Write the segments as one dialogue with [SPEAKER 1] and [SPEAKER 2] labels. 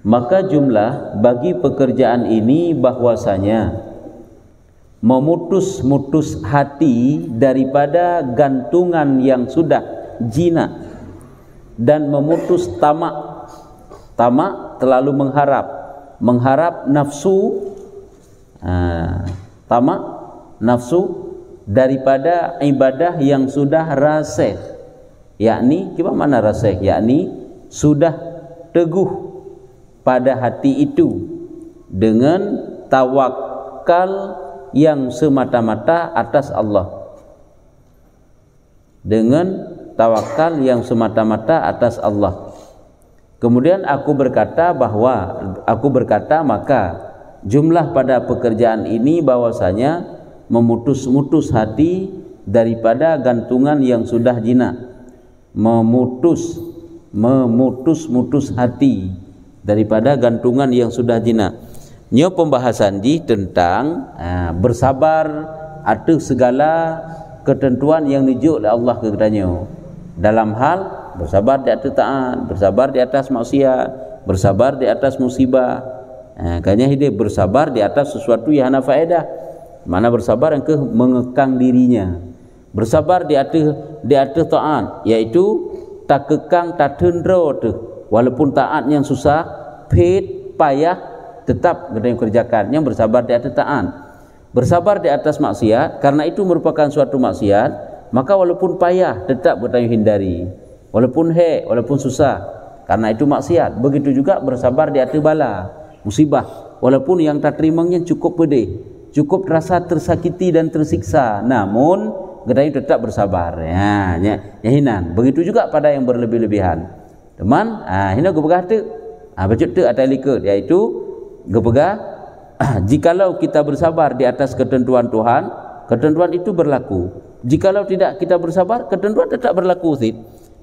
[SPEAKER 1] Maka jumlah bagi pekerjaan ini bahwasanya memutus hati daripada gantungan yang sudah jinak dan memutus tamak. Tamak terlalu mengharap nafsu, tamak nafsu daripada ibadah yang sudah rasikh, yakni gimana rasikh, yakni sudah teguh pada hati itu dengan tawakal yang semata-mata atas Allah, dengan tawakal yang semata-mata atas Allah. Kemudian aku berkata maka jumlah pada pekerjaan ini bahwasanya memutus hati daripada gantungan yang sudah jinak, memutus hati daripada gantungan yang sudah jinak. Nyo pembahasan di tentang bersabar atas segala ketentuan yang dijuk oleh Allah kepadanya, dalam hal bersabar di atas taat, bersabar di atas maksiat, bersabar di atas musibah. Kayaknya hidup bersabar di atas sesuatu yang hana faedah. Mana bersabar yang mengekang dirinya, bersabar di atas taat, yaitu tak kekang tak tendro tu, walaupun taat yang susah, payah tetap kita kerjakan, yang bersabar di atas taat. Bersabar di atas maksiat, karena itu merupakan suatu maksiat, maka walaupun payah tetap kita hindari, walaupun susah, karena itu maksiat. Begitu juga bersabar di atas bala, musibah, walaupun yang tak terimanya cukup pedih, cukup rasa tersakiti dan tersiksa, namun kita tetap bersabar. Hinan. Begitu juga pada yang berlebih-lebihan. Teman, hina gepegah tu, baca tu atas likur, iaitu gepegah, jikalau kita bersabar di atas ketentuan Tuhan, ketentuan itu berlaku. Jikalau tidak kita bersabar, ketentuan tetap berlaku.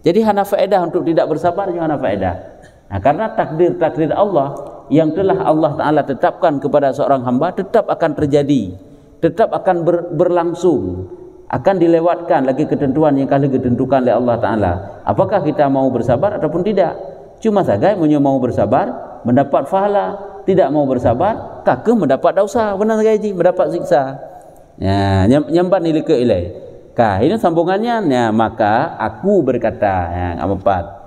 [SPEAKER 1] Jadi hana faedah untuk tidak bersabar, hana faedah. Karena takdir Allah yang telah Allah Ta'ala tetapkan kepada seorang hamba tetap akan terjadi, tetap akan berlangsung, akan dilewatkan lagi ketentuan yang kali ditentukan oleh Allah Ta'ala. Apakah kita mau bersabar ataupun tidak? Cuma saja mau bersabar mendapat pahala, tidak mau bersabar kakek mendapat dosa, benar gaji mendapat siksa. Nyambat nilai ke ilai. Ini sambungannya. Maka aku berkata yang empat.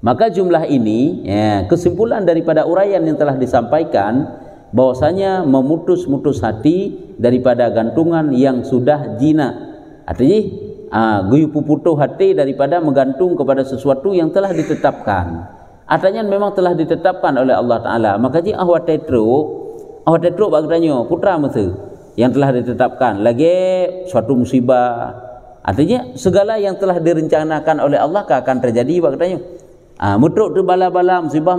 [SPEAKER 1] Maka jumlah ini, kesimpulan daripada uraian yang telah disampaikan, bahwasanya memutus hati daripada gantungan yang sudah jinak. Artinya guyu puputuh hati daripada menggantung kepada sesuatu yang telah ditetapkan. Artinya memang telah ditetapkan oleh Allah Ta'ala. Maka jika awak tetruk bagdanya putra masa yang telah ditetapkan lagi suatu musibah. Artinya segala yang telah direncanakan oleh Allah akan terjadi bagdanya. Mutruk tu bala-bala musibah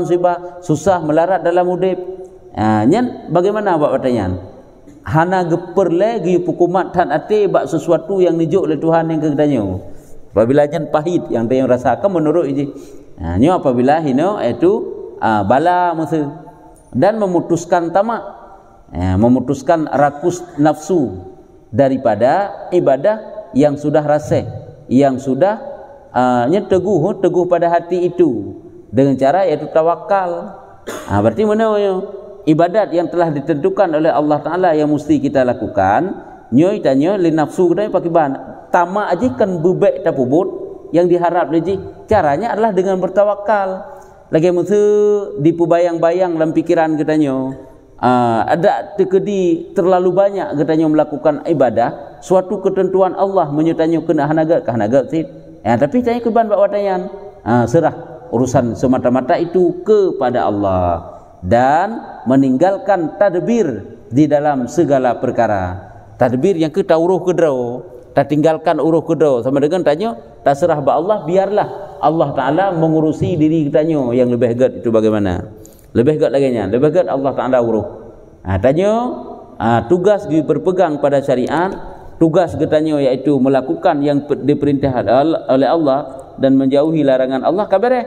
[SPEAKER 1] susah melarat dalam udip. Nyan bagaimana awak bertanya? Hana geper lagi pukumat tan ate bak sesuatu yang nijuk oleh Tuhan yang kegadanya. Apabila nyan pahit yang dia rasakan menurut ini. Nyo apabila hino itu bala masa dan memutuskan tamak, memutuskan rakus nafsu daripada ibadah yang sudah rasih, yang sudah teguh pada hati itu dengan cara yaitu tawakal. Berarti mana ibadat yang telah ditentukan oleh Allah Ta'ala yang mesti kita lakukan, nyoy tanya li nafsu kita pakai bahan tamak aja kan bebek tapubut yang diharap lagi. Caranya adalah dengan bertawakal. Lagi mesti dipubayang-bayang dalam pikiran katanya, ada terkedi terlalu banyak katanya melakukan ibadah, suatu ketentuan Allah menyertanya kena hanagat sih. Tapi tanya keban bak watayan, serah urusan semata-mata itu kepada Allah dan meninggalkan tadbir di dalam segala perkara. Tadbir yang kita uruh kedau, tak tinggalkan uruh kedau, sama dengan tanya tak serah ba Allah, biarlah Allah Ta'ala mengurusi diri kitanya yang lebih hebat itu bagaimana? Lebih hebat lagi nya, lebih hebat Allah Ta'ala uruh. Tanya tugas berpegang pada syariat, tugas katanya iaitu melakukan yang diperintah oleh Allah dan menjauhi larangan Allah kabareh.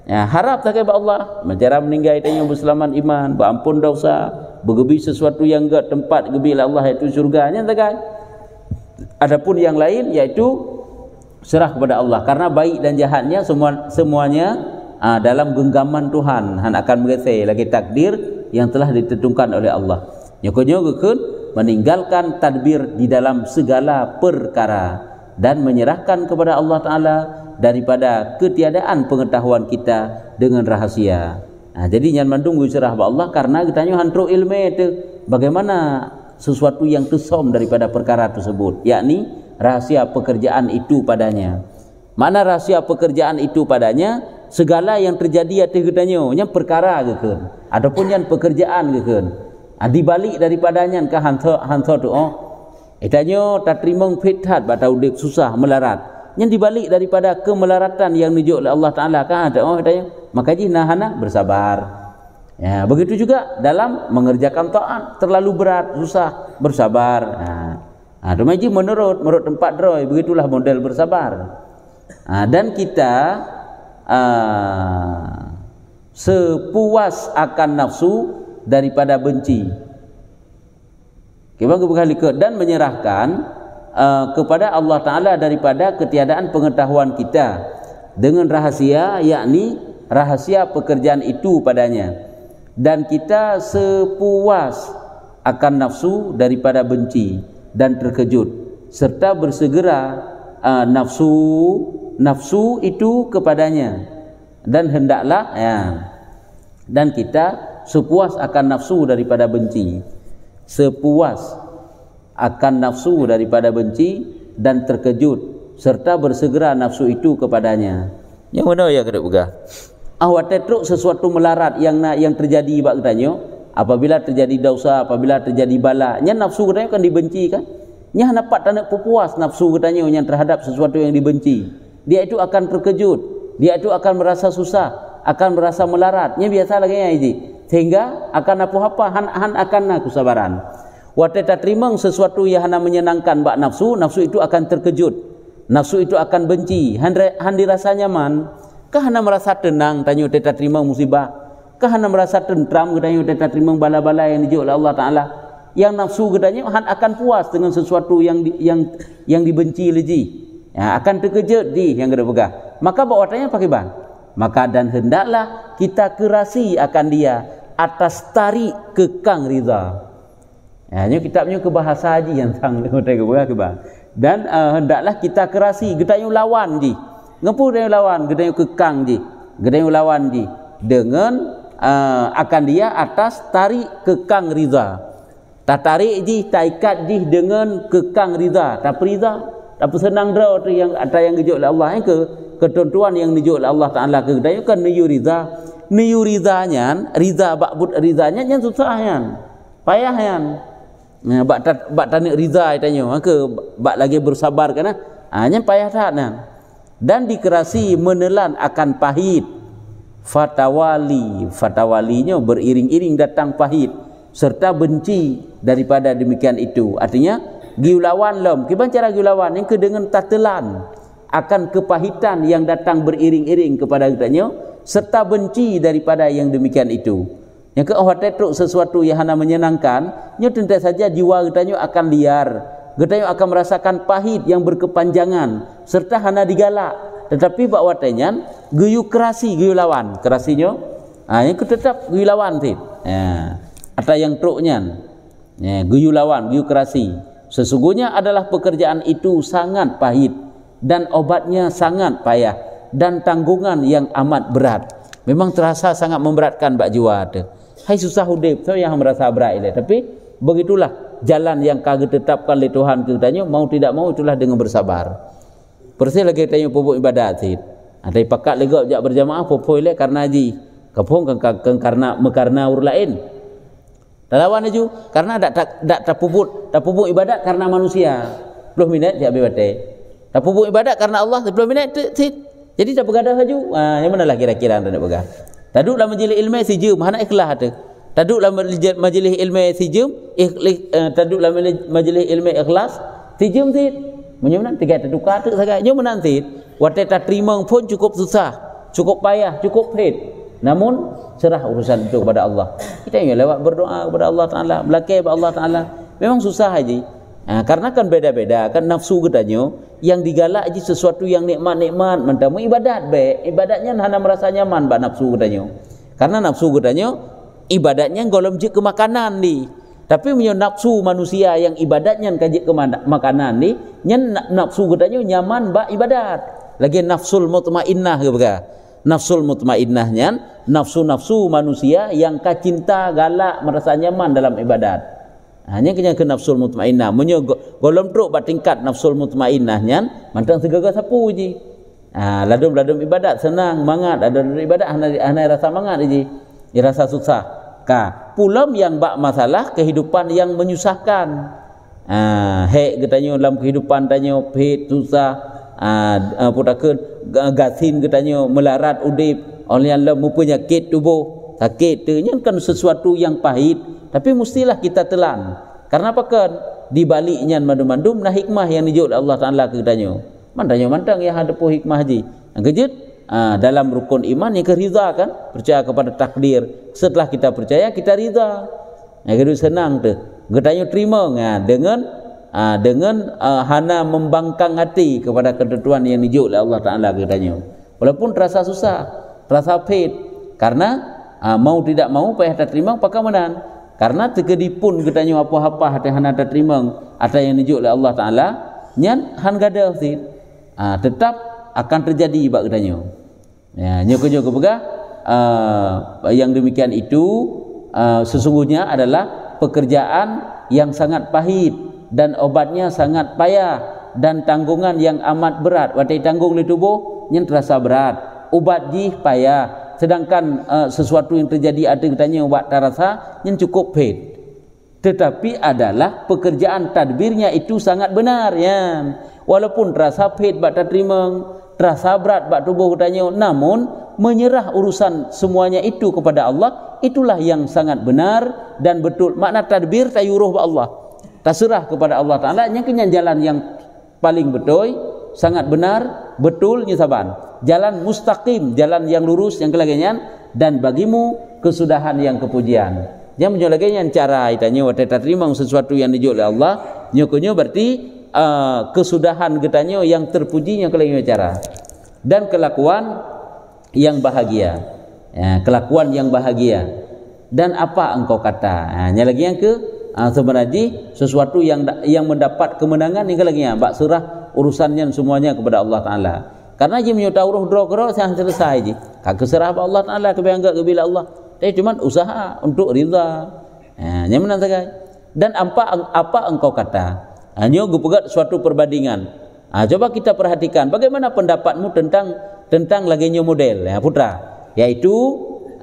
[SPEAKER 1] Harap tak kepada Allah, mencara meninggal tanya berselamat iman, berampun dosa, bergebi sesuatu yang enggak tempat gebi Allah iaitu surganya tak. Adapun yang lain yaitu serah kepada Allah, karena baik dan jahatnya semuanya dalam genggaman Tuhan han akan mengesai lagi takdir yang telah ditentukan oleh Allah. Nyoko-nyoko meninggalkan tadbir di dalam segala perkara dan menyerahkan kepada Allah Ta'ala daripada ketiadaan pengetahuan kita dengan rahasia. Jadi nyan mandung serah ba Allah karena kita nyo hantro ilmu itu bagaimana sesuatu yang tersom daripada perkara tersebut, yakni rahasia pekerjaan itu padanya. Mana rahasia pekerjaan itu padanya? Segala yang terjadi atas kita nyo nya perkara ke ataupun yang pekerjaan ke di balik daripadanya ke hantar tu itanyo tak terima fithat batau dek susah melarat yang dibalik daripada kemelaratan yang dijuk oleh Allah Taala kan ada itanyo maka ji nahana bersabar. Ya, begitu juga dalam mengerjakan taat terlalu berat susah bersabar. Demikian menurut tempat droi begitulah model bersabar. Dan kita sepuas akan nafsu daripada benci. Dan menyerahkan kepada Allah Ta'ala daripada ketiadaan pengetahuan kita dengan rahasia, yakni rahasia pekerjaan itu padanya. Dan kita sepuas akan nafsu daripada benci dan terkejut serta bersegera nafsu itu kepadanya, dan hendaklah dan kita sepuas akan nafsu daripada benci, sepuas akan nafsu daripada benci dan terkejut serta bersegera nafsu itu kepadanya. Yang mana ya kedek buka? Awak tetruk sesuatu melarat yang terjadi bak katanya, apabila terjadi dosa, apabila terjadi bala, nya nafsu katanya kan dibenci kan? Nya dapat tanda puas nafsu katanya yang terhadap sesuatu yang dibenci. Dia itu akan terkejut, dia itu akan merasa susah, akan merasa melarat. Nya biasa lagi ya ini. Sehingga akan apa-apa han akan kesabaran. Wate tak terima sesuatu yang hana menyenangkan bak nafsu itu akan terkejut. Nafsu itu akan benci, han dirasa nyaman. Kah hana merasa tenang tanya tak terima musibah? Kah hana merasa tentram tanya tak terima bala-bala yang dijuk oleh Allah Taala? Yang nafsu katanya akan puas dengan sesuatu yang dibenci leji. Ya, akan terkejut di yang kena pegang. Maka bawa tanya pakai ban. Maka dan hendaklah kita kerasi akan dia atas tarik kekang rida. Ya, ini kitabnya ke bahasa haji yang sang ke bang. Dan hendaklah kita kerasi gedanya lawan ji. Ngepu dia lawan gedanya kekang ji. Gedanya lawan ji dengan akan dia atas tarik kekang rida. Tak tarik ji, tak ikat ji dengan kekang rida. Tak rida, tak senang draw tu yang ada yang dijuk oleh Allah yang ketentuan yang dijuk oleh Allah Taala ke gedanya kan niyu rida. Niyu ridanya, rida ba'bud ridanya yang susah yan. Payah yan. Bak tanik rida tanya ke bak lagi bersabar kana. Nya payah tak nan. Dan dikerasi menelan akan pahit. Fatawalinya beriring-iring datang pahit serta benci daripada demikian itu. Artinya giulawan lom kiban cara giulawan yang ke dengan tatelan akan kepahitan yang datang beriring-iring kepada kitanya serta benci daripada yang demikian itu. Yang ke awak tetruk sesuatu yang hana menyenangkan, nya tentu saja jiwa kitanya akan liar, kitanya akan merasakan pahit yang berkepanjangan serta hana digalak. Tetapi bak watenyan geyu kerasi geyu lawan kerasinya yang tetap geyu lawan ti. Ada yang truknya geyu lawan geyu kerasi. Sesungguhnya adalah pekerjaan itu sangat pahit dan obatnya sangat payah dan tanggungan yang amat berat. Memang terasa sangat memberatkan bak jiwa tu. Hai susah hidup so yang merasa berat ini. Tapi begitulah jalan yang kagak tetapkan oleh Tuhan kitanya, mau tidak mau itulah dengan bersabar. Persis lagi tanya pupuk ibadat sih. Ada pakat lega jak berjamaah pupuk ile karena ji. Kapung karena mekarna ur lain. Lawan aju karena tak pupuk ibadat karena manusia. 10 minit dia bebate. Tak pupuk ibadat karena Allah 10 minit sih. Jadi tak begadah aju. Yang mana lah kira-kira anda nak begah? Taduk dalam majlis ilmu si jum hana ikhlas tu. Taduk dalam majlis ilmu si jum taduk dalam majlis ilmu ikhlas si jum sih. Menyemen tiga terduka tu saja. Nyo menanti wate tak terima pun cukup susah, cukup payah, cukup pahit. Namun serah urusan itu kepada Allah. Kita ingin lewat berdoa kepada Allah Taala, belakang kepada Allah Taala. Memang susah haji. Karena kan beda-beda kan nafsu katanya, yang digalak je sesuatu yang nikmat-nikmat, mentamu ibadat baik, ibadatnya hana merasa nyaman bak nafsu katanya. Karena nafsu katanya ibadatnya golom je ke makanan ni. Tapi punya nafsu manusia yang ibadatnya kaji ke makanan ni, nyen nafsu katanya nyaman bak ibadat. Lagi nafsul mutmainnah ke bega. Nafsul mutmainnahnya nafsu-nafsu manusia yang cinta galak merasa nyaman dalam ibadat. Hanya kena ke nafsul mutmainnah. Munyo golom truk bat tingkat nafsul mutmainnahnya mantang segaga sapu je. Ladum-ladum ibadat senang, mangat, ada ibadat hana rasa mangat je. Dia rasa susah. Pulam yang bak masalah kehidupan yang menyusahkan. Hek katanya dalam kehidupan tanya pet susah, putakeun gasin katanya melarat udip, oleh Allah mempunyakit tubuh, sakit tu kan sesuatu yang pahit. Tapi mestilah kita telan. Karena apa kan? Di baliknya mandum-mandum nah hikmah yang dijuk Allah Ta'ala katanya. Mantang yang ada po hikmah haji. Yang kejut, dalam rukun iman yang keridha kan? Percaya kepada takdir. Setelah kita percaya, kita ridha. Yang kedua senang tu. Katanya terima dengan hana membangkang hati kepada ketentuan yang dijuk oleh Allah Ta'ala katanya. Walaupun terasa susah, terasa pahit. Karena mau tidak mau payah tak terima pakamanan. Karena terkedipun katanya apa-apa hati hana tak terima atau yang dijuk oleh Allah Ta'ala, nyan han gada sih. Tetap akan terjadi bak katanya. Ya, nyoko-nyoko begah yang demikian itu sesungguhnya adalah pekerjaan yang sangat pahit dan obatnya sangat payah dan tanggungan yang amat berat. Watai tanggung di tubuh yang terasa berat, ubat jih payah. Sedangkan sesuatu yang terjadi ada katanya ubat terasa yang cukup pahit. Tetapi adalah pekerjaan tadbirnya itu sangat benar ya. Walaupun terasa pahit bak tak terima, terasa berat bak tubuh katanya, namun menyerah urusan semuanya itu kepada Allah, itulah yang sangat benar dan betul. Makna tadbir tayuruh ba Allah. Terserah kepada Allah Ta'ala yang kenyang jalan yang paling betul, sangat benar, betul nyesaban. Jalan mustaqim, jalan yang lurus yang kelagian, dan bagimu kesudahan yang kepujian. Yang menyolaganya cara itanya watai terima sesuatu yang dijuk oleh Allah, nyokonyo berarti kesudahan getanya yang terpuji yang kelagian cara. Dan kelakuan yang bahagia. Ya, kelakuan yang bahagia. Dan apa engkau kata? Nya lagi yang ke sebenarnya sesuatu yang mendapat kemenangan ni lagi ya, bak serah urusannya semuanya kepada Allah Ta'ala. Karena dia punya taruh draw yang selesai je. Kagak serah pada Allah Ta'ala kebiangga kebila Allah. Tapi cuma usaha untuk ridha. Yang mana sagai? Dan apa engkau kata? Hanya gupegat suatu perbandingan. Coba kita perhatikan bagaimana pendapatmu tentang laginya model ya putra. Yaitu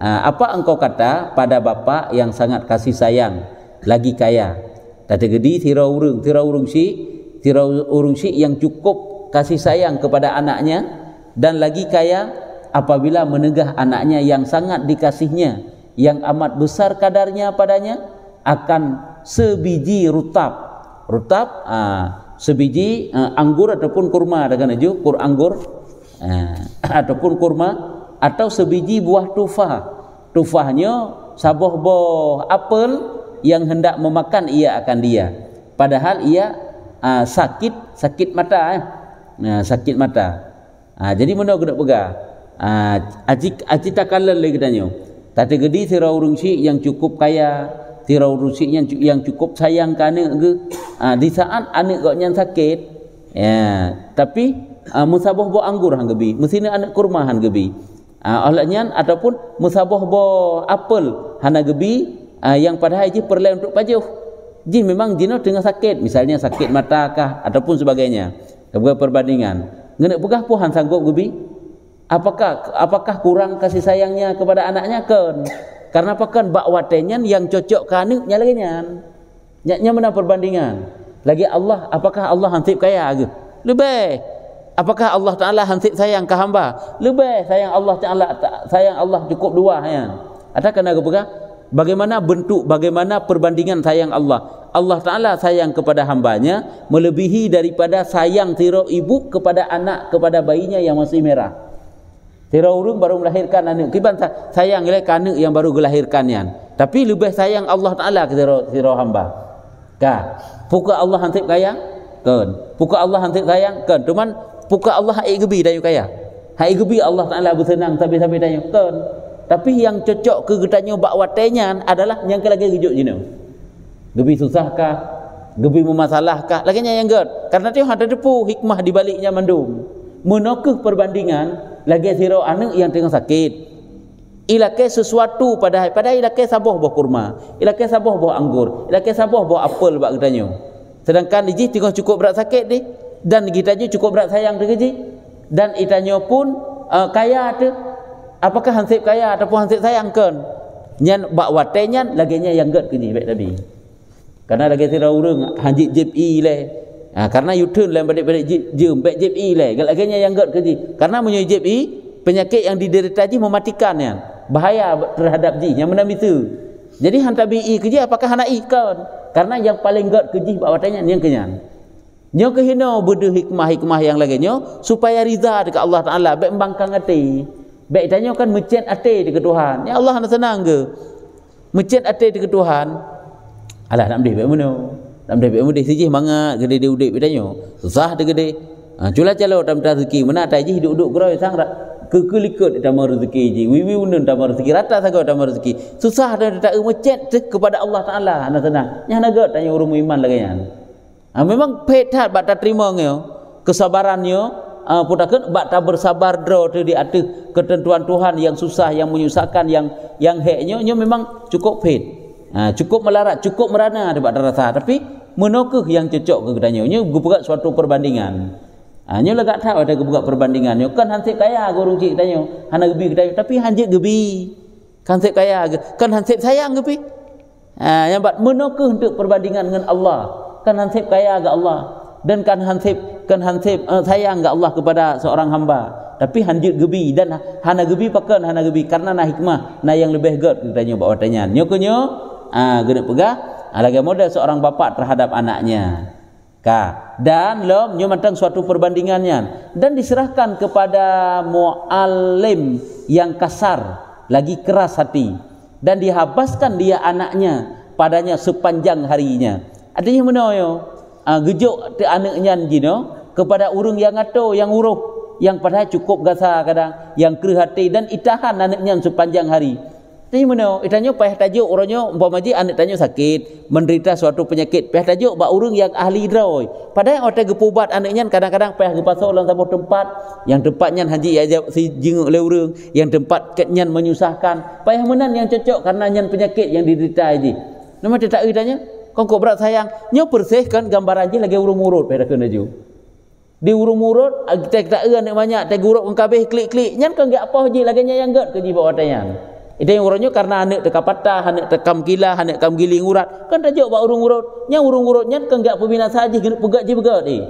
[SPEAKER 1] apa engkau kata pada bapa yang sangat kasih sayang, lagi kaya. Tadi gedi tirau urung si yang cukup kasih sayang kepada anaknya dan lagi kaya apabila menegah anaknya yang sangat dikasihnya, yang amat besar kadarnya padanya, akan sebiji rutab sebiji anggur ataupun kurma dengan aju anggur ataupun kurma atau sebiji buah tufahnya saboh apel yang hendak memakan ia akan dia, padahal ia sakit mata sakit mata. Jadi mana kena pegang acita kalal lagi tanya. Tadi gedi tirau urung si yang cukup kaya, tirau urung si yang cukup sayang ke anak ke. Di saat anak kau yang sakit, ya, tapi musabah bo anggur hang gebi, mesina anak kurma hang gebi. Olehnya ataupun musabah bo apel hana gebi yang padahal ji perlu untuk pajuh. Ji memang jino tengah sakit, misalnya sakit mata kah ataupun sebagainya. Kebuka perbandingan. Ngenek pegah puhan sanggup gebi? Apakah kurang kasih sayangnya kepada anaknya kan? Karena apa kan bak watenyan yang cocok ke anaknya lagi nyan. Nyaknya mana perbandingan? Lagi Allah, apakah Allah hansip kaya ke? Lebih. Apakah Allah Ta'ala hansip sayang ke hamba? Lebih sayang Allah cukup dua ya. Ada kena kepegah? Bagaimana perbandingan sayang Allah? Allah Ta'ala sayang kepada hambanya melebihi daripada sayang tiro ibu kepada anak, kepada bayinya yang masih merah. Tiro urung baru melahirkan anak, kiban sayang ke anak yang baru dilahirkannya. Tapi lebih sayang Allah Ta'ala ke tiro hamba. Ka, puka Allah hansip kaya? Kan. Puka Allah hansip sayang? Kan. Cuman puka Allah hai gebi dayu kaya. Hai gebi Allah Taala bersenang sampai-sampai dayu. Kan. Tapi yang cocok ke getanyo bak watenya adalah yang ke lagi gejuk jino. Gebi susahkah? Gebi memasalahkah? Laginya yang ged. Karena dia ada depu hikmah di baliknya mandum. Menokeh perbandingan lagi siro anu yang tengah sakit. Ilake sesuatu pada ilake sabuh buah kurma, ilake sabuh buah anggur, ilake sabuh buah apel bak getanyo. Sedangkan iji tengah cukup berat sakit di dan gitanyo cukup berat sayang de geji. Dan itanyo pun kaya tu. Apakah hansip kaya ataupun hansip sayang kan? Nyan bak watenya laginya yang ged keji baik tadi. Karena lagi sira urang hanjit jip i le. Karena U-turn lain balik-balik jum baik jip i le. Laginya yang ged keji. Karena munyo jip i penyakit yang diderita ji mematikan ya. Bahaya terhadap ji yang menami tu. Jadi hantar bi keji apakah hana ikan? Karena yang paling ged keji bak watenya yang kenyan. Nyo kehino bedu hikmah-hikmah yang lainnya supaya riza dekat Allah Taala baik membangkang hati. Baik tanya kan mencet hati dekat Tuhan. Ya Allah nak senang ke? Mencet hati dekat Tuhan. Alah nak mendih baik mana? Nak mendih baik mendih siji mangat gede dia udik bertanya. Susah dia gede. Cula calo dalam rezeki mana tai ji hidup-hidup geroi sang kekelikut dalam rezeki ji. Wiwi unun dalam rezeki rata saga dalam rezeki. Susah dan tak mencet kepada Allah Taala nak senang. Nya naga tanya urung iman lagi nya. Memang petat bak tak terima ngeo kesabarannya putakeun bak tak bersabar dro tu di atas ketentuan Tuhan yang susah yang menyusahkan yang heknya nyo memang cukup pet. Cukup melarat, cukup merana ada bak rasa tapi menokeh yang cocok ke kedanyo nyo buka suatu perbandingan. Nyo lega tahu ada buka perbandingan nyo kan hansip kaya gurung cik kedanyo hana gebi kedanyo tapi hanjit gebi. Hansip kaya kan hansip sayang gebi. Yang bak menokeh untuk perbandingan dengan Allah. Kan hansip kaya ke Allah dan kan hansip sayang ke Allah kepada seorang hamba tapi hanjit gebi dan hana gebi pakan hana gebi karena na hikmah na yang lebih ged katanya bawa tanya nyo gede pegah lagi model seorang bapa terhadap anaknya dan lom nyo mantang suatu perbandingannya dan diserahkan kepada muallim yang kasar lagi keras hati dan dihabaskan dia anaknya padanya sepanjang harinya. Adanya menoyo gejuk te anaknya jino kepada urang yang ato yang uruh yang padahal cukup gasa kadang yang kerih hati dan itahan anaknya sepanjang hari. Tanya meno itanyo payah tajuk uronyo umpama ji anak tanyo sakit menderita suatu penyakit payah tajuk bak urang yang ahli droi. Padahal otak gepubat anaknya kadang-kadang payah gepasok dalam satu tempat yang tempatnya haji ajak si jinguk le urang yang tempat ketnya menyusahkan. Payah menan yang cocok karena nyan penyakit yang diderita ji. Nama tak itanya kongko berat sayang nyo bersihkan gambaran je lagi urung urut pada kena ju di urung urut kita anak banyak tak urut kabeh klik-klik nyan kan gak apa je lagi yang gad ke jiwa watayan itu yang urutnya karena anak teka patah anak tekam gila anak tekam giling urat kan tajuk bak urung urut nya urung urut nyan kan gak pembinasa je pegak je begat ni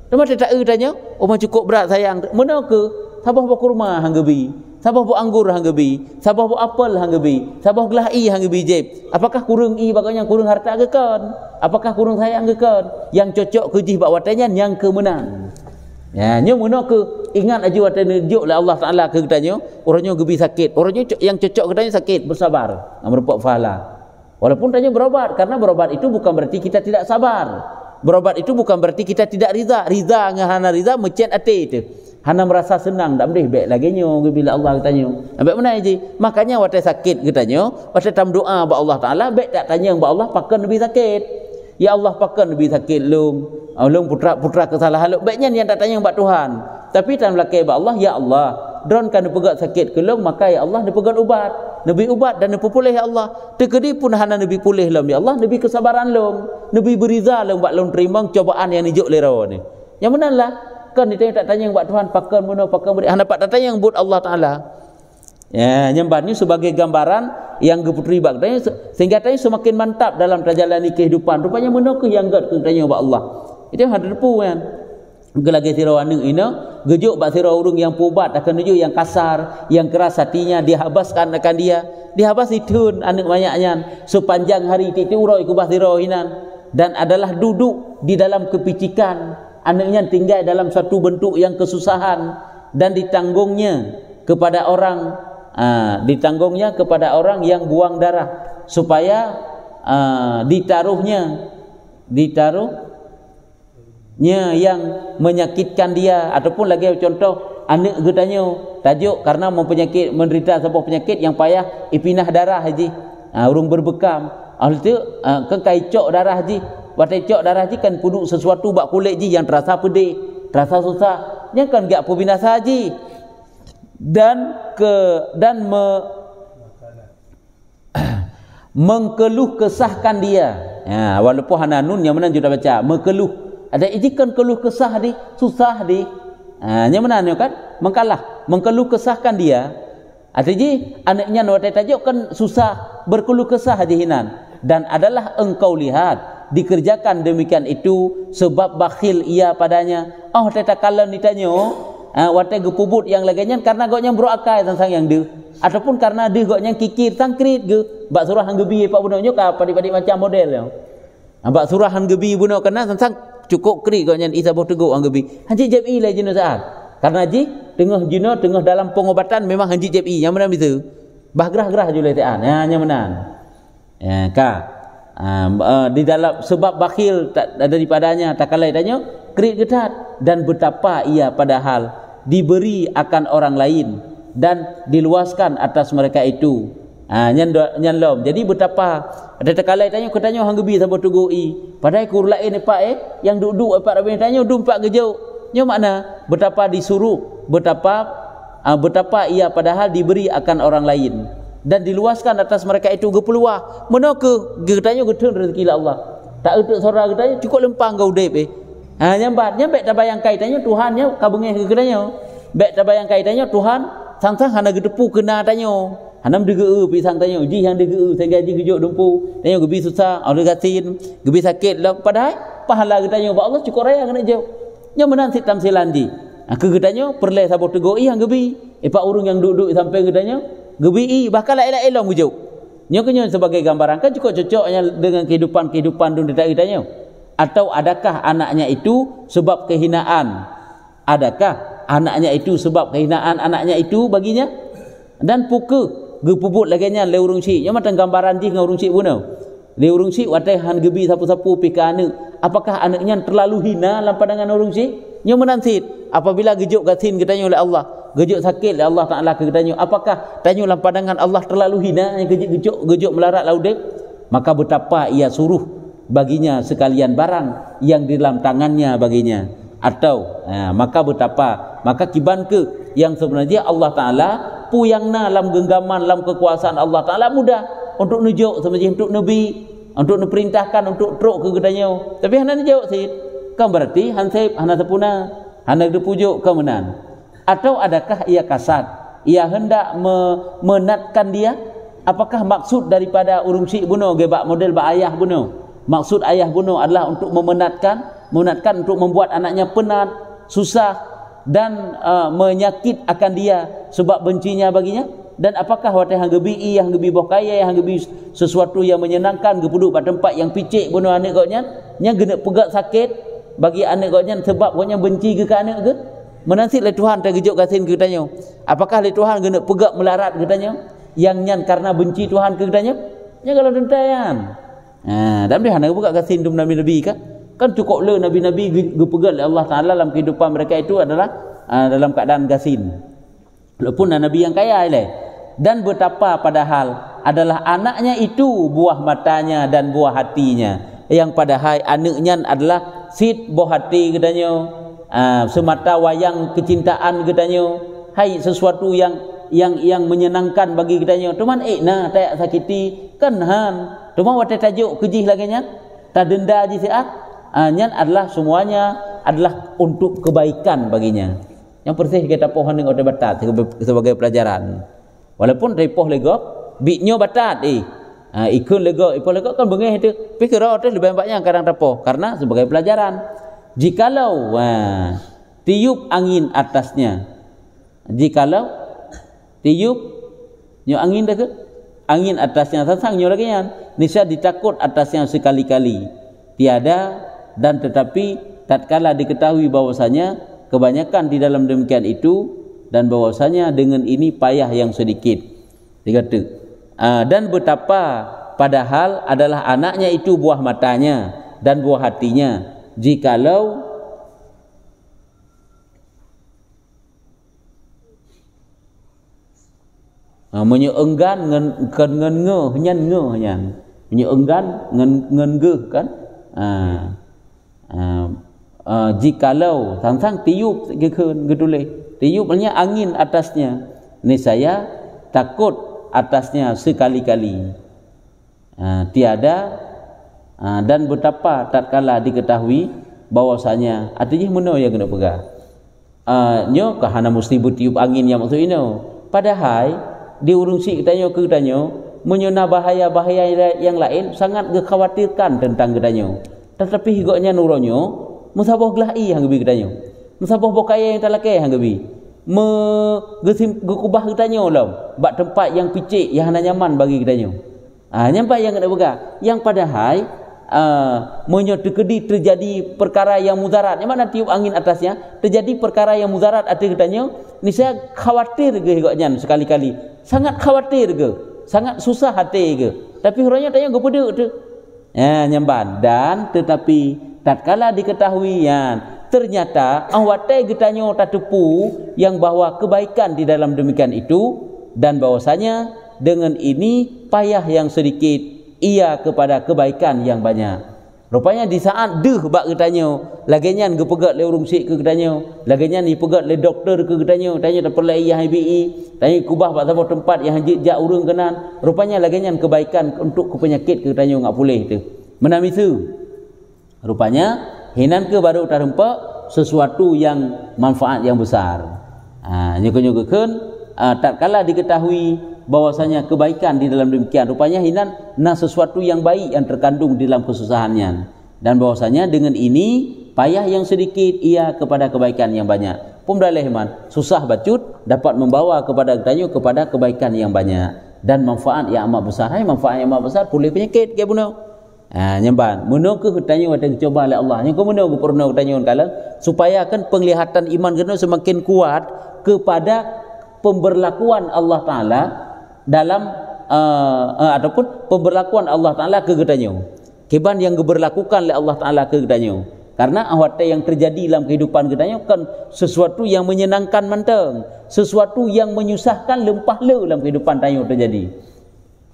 [SPEAKER 1] nama tak tanya oh cukup berat sayang mana ke sabah bak kurma hang gebi sabah bu anggur hang gebi, sabah bu apel hang gebi, sabah gelah i hang gebi jeb. Apakah kurang i baganya kurang harta ke kan? Apakah kurang sayang ke kan? Yang cocok ke jih bak watanya yang kemenang. Ya, nyo meno ke ingat aja watanya juk lah Allah Taala ke katanya, orangnya gebi sakit. Orangnya yang cocok katanya sakit, bersabar. Merupak pahala. Walaupun tanya berobat karena berobat itu bukan berarti kita tidak sabar. Berobat itu bukan berarti kita tidak riza. Riza ngahana riza mencet ati itu. Hana merasa senang tak boleh baik lagi nyo bila Allah tanya. Baik mana je? Makanya waktu sakit katanya, waktu tam doa ba Allah Taala baik tak tanya ba Allah pakan lebih sakit. Ya Allah pakan lebih sakit lung putra kesalahan lung. Baiknya yang tak tanya ba Tuhan. Tapi tam lakai ba Allah ya Allah, dron kan pegat sakit ke lung maka ya Allah dipegat ubat. Nabi ubat dan nabi pulih ya Allah. Tekedi pun hana nabi pulih lum ya Allah, nabi kesabaran lung, nabi beriza lung ba lung terima cobaan yang nijuk lero ni. Yang benalah kan dia tak tanya buat Tuhan pakai mana pakai beri hana tak tanya yang buat Allah Taala ya nyembahnya sebagai gambaran yang geputri bak tanya sehingga tanya semakin mantap dalam terjalani kehidupan rupanya mana ke yang gad tanya buat Allah itu yang ada depu kan gelagi sira waneng ina gejuk bak sira urung yang pubat akan nuju yang kasar yang keras hatinya dihabaskan akan dia dihabas itun anak banyaknya sepanjang hari titik uroi ku bah sira hinan dan adalah duduk di dalam kepicikan anaknya tinggal dalam satu bentuk yang kesusahan dan ditanggungnya kepada orang yang buang darah supaya ditaruhnya ditaruhnya yang menyakitkan dia, ataupun lagi contoh anak katanya tajuk karena menderita sebuah penyakit yang payah ipinah darah haji, urung berbekam itu kan kaicok darah haji, watecok darah haji kan puduk sesuatu bak kulit ji yang terasa pedih, terasa susah, yang kan gak pembinasa haji dan mengkeluh kesahkan dia. Walaupun hananun yang mana sudah baca mengeluh, ada ijikan keluh kesah di susah di yang mana kan mengkeluh kesahkan dia. Ada ji anaknya nawat tajuk kan susah berkeluh kesah di hinan, dan adalah engkau lihat dikerjakan demikian itu sebab bakhil ia padanya. Tetakala ditanya watai gepubut yang laganya karena goknya beroakai tentang yang dia, ataupun karena dia goknya kikir tangkrit ge bak surah hang gebi pak bunonyo ka padik-padik macam model yang bak surah hang gebi buno kena tentang cukup kri goknya isabah teguk hang gebi hanji jabi lah jenis saat karena ji tengah jino tengah dalam pengobatan memang hanji jabi yang mana itu bah-gerah-gerah jule taan yang mana di dalam sebab bakhil daripadanya tak kalai tanya krit getat, dan betapa ia padahal diberi akan orang lain dan diluaskan atas mereka itu. Nyanlom. Jadi betapa ada takalai tanya katanya hang gebi sabo tugui. Padahal kur lain pak yang duduk pak rabin tanya dumpak gejau. Nya makna betapa disuruh, betapa ia padahal diberi akan orang lain dan diluaskan atas mereka itu gepeluah. Menoko getanya getun rezeki Allah. Tak utuk sora getanya cukup lempang kau dep nyambat tak bayang kaitannya Tuhannya kabengeh ketanya bek tak bayang kaitannya Tuhan sang-sang hana gedepu kena tanya hanam dege pi sang tanya ji yang dege sehingga ji gejuk dumpu tanya gebi susah Allah gatin gebi sakit lah padahal pahala ketanya ba Allah cukup raya kena jauh nya menan sit tamsilan ji ke ketanya perle sabo tegoi yang gebi pak urung yang duduk sampai ketanya gebi bahkan la elong gejuk nya kenyo sebagai gambaran kan cukup cocoknya dengan kehidupan dunia kitanya. Atau adakah anaknya itu sebab kehinaan? Adakah anaknya itu sebab kehinaan anaknya itu baginya? Dan puke gepubut laginya le urung si. Nya matang gambaran ji ngau urung si buno. Le urung si watai han gebi sapu-sapu pi ka anak. Apakah anaknya terlalu hina dalam pandangan urung si? Nya menansit apabila gejuk gatin katanya oleh Allah, gejuk sakit oleh Allah Taala katanya. Apakah tanya dalam pandangan Allah terlalu hina gejuk melarat laudek? Maka betapa ia suruh baginya sekalian barang yang di dalam tangannya baginya, atau maka betapa maka kiban ke yang sebenarnya Allah Taala puyangna dalam genggaman dalam kekuasaan Allah Taala mudah untuk nujuk sebenarnya untuk nabi untuk diperintahkan untuk truk ke gedanya, tapi hana nujuk sih kan berarti hansep hana sepuna hana dipujuk kemenan. Atau adakah ia kasat, ia hendak menatkan dia? Apakah maksud daripada urung si buno gebak model bak ayah buno? Maksud ayah bunuh adalah untuk memenatkan untuk membuat anaknya penat, susah dan menyakit akan dia sebab bencinya baginya. Dan apakah watai hang gebi yang gebi boh kaya yang gebi sesuatu yang menyenangkan gepuduk pada tempat yang picik bunuh anak goknya yang gena pegak sakit bagi anak goknya sebab goknya benci ke anak ke? Menansit le Tuhan tergejuk kasin ke tanya. Apakah le Tuhan gena pegak melarat ke tanya? Yang nyan karena benci Tuhan ke tanya? Ya kalau dentayan. Dan dia hendak buka kasin dum nabi-nabi kan cukup le nabi-nabi gepegat oleh Allah Taala dalam kehidupan mereka itu adalah dalam keadaan gasin. Walaupun nabi yang kaya ile. Dan betapa padahal adalah anaknya itu buah matanya dan buah hatinya, yang padahal anaknya adalah sit buah hati katanya, semata wayang kecintaan katanya, hai sesuatu yang menyenangkan bagi katanya. Teman tak sakiti kan han cuma watai tajuk kejih lagi nya tak denda ji siat nyan adalah semuanya adalah untuk kebaikan baginya. Yang persih kita pohon dengan otak batat sebagai pelajaran. Walaupun dari poh legok biknyo batat ikun legok ipoh legok kan bengeh itu pikir otak lebih banyaknya kadang tapoh karena sebagai pelajaran. Jikalau tiup angin atasnya, jikalau tiup nyo angin dah ke angin atasnya sasangnya lagi kan niscaya ditakut atasnya sekali-kali tiada, dan tetapi tatkala diketahui bahwasanya kebanyakan di dalam demikian itu dan bahwasanya dengan ini payah yang sedikit dikata dan betapa padahal adalah anaknya itu buah matanya dan buah hatinya. Jikalau menyo enggan ngen ngeuh nyan ngeuh nyan menyo enggan ngen geuh kan jikalau sang tiup gekeun geduleh tiup maknanya angin atasnya niscaya takut atasnya sekali-kali tiada dan betapa tatkala diketahui bahwasanya artinya meno yang kena pegah nyo kahana mesti bertiup angin yang maksud ino padahal diurungsi ketanyo ke ketanyo menyuna bahaya-bahaya yang lain sangat gekhawatirkan tentang ketanyo tetapi higoknya nuronyo musabah gelahi hang gebi ketanyo musabah bokaya yang talakai hang gebi gekubah ketanyo lam bak tempat yang picik yang hana nyaman bagi ketanyo nyampai yang kena begah yang padahal menyodekedi terjadi perkara yang mudarat yang mana tiup angin atasnya terjadi perkara yang mudarat ada ketanyo ni saya khawatir ke higoknya sekali-kali sangat khawatir ke sangat susah hati ke tapi orangnya tanya gepedek tu nyamban dan tetapi tatkala diketahui ternyata awate getanyo tatepu yang bahwa kebaikan di dalam demikian itu dan bahwasanya dengan ini payah yang sedikit ia kepada kebaikan yang banyak. Rupanya di saat deh bak getanyo lagenyan gepegat le urung sik ke getanyo lagenyan dipegat le doktor ke getanyo tanya tak perlu ia HBI tanya kubah bak sama tempat yang jak urang kenan rupanya lagenyan kebaikan untuk ke penyakit ke getanyo ngak boleh tu menamisu rupanya hinan ke baru tarempak sesuatu yang manfaat yang besar nyukeun tatkala diketahui bahwasanya kebaikan di dalam demikian rupanya hinan sesuatu yang baik yang terkandung di dalam kesusahannya dan bahwasanya dengan ini payah yang sedikit ia kepada kebaikan yang banyak pemdalih man susah bacut dapat membawa kepada getanyo kepada kebaikan yang banyak dan manfaat yang amat besar manfaat yang amat besar pulih penyakit ke buno nyamban muno ke getanyo ada dicoba oleh Allah yang kemuno pernah getanyo kala supaya kan penglihatan iman kena semakin kuat kepada pemberlakuan Allah Taala dalam ataupun pemberlakuan Allah Ta'ala ke getanyo keban yang diberlakukan oleh Allah Ta'ala ke getanyo karena awate yang terjadi dalam kehidupan getanyo kan sesuatu yang menyenangkan manteng sesuatu yang menyusahkan lempah le dalam kehidupan tanyo terjadi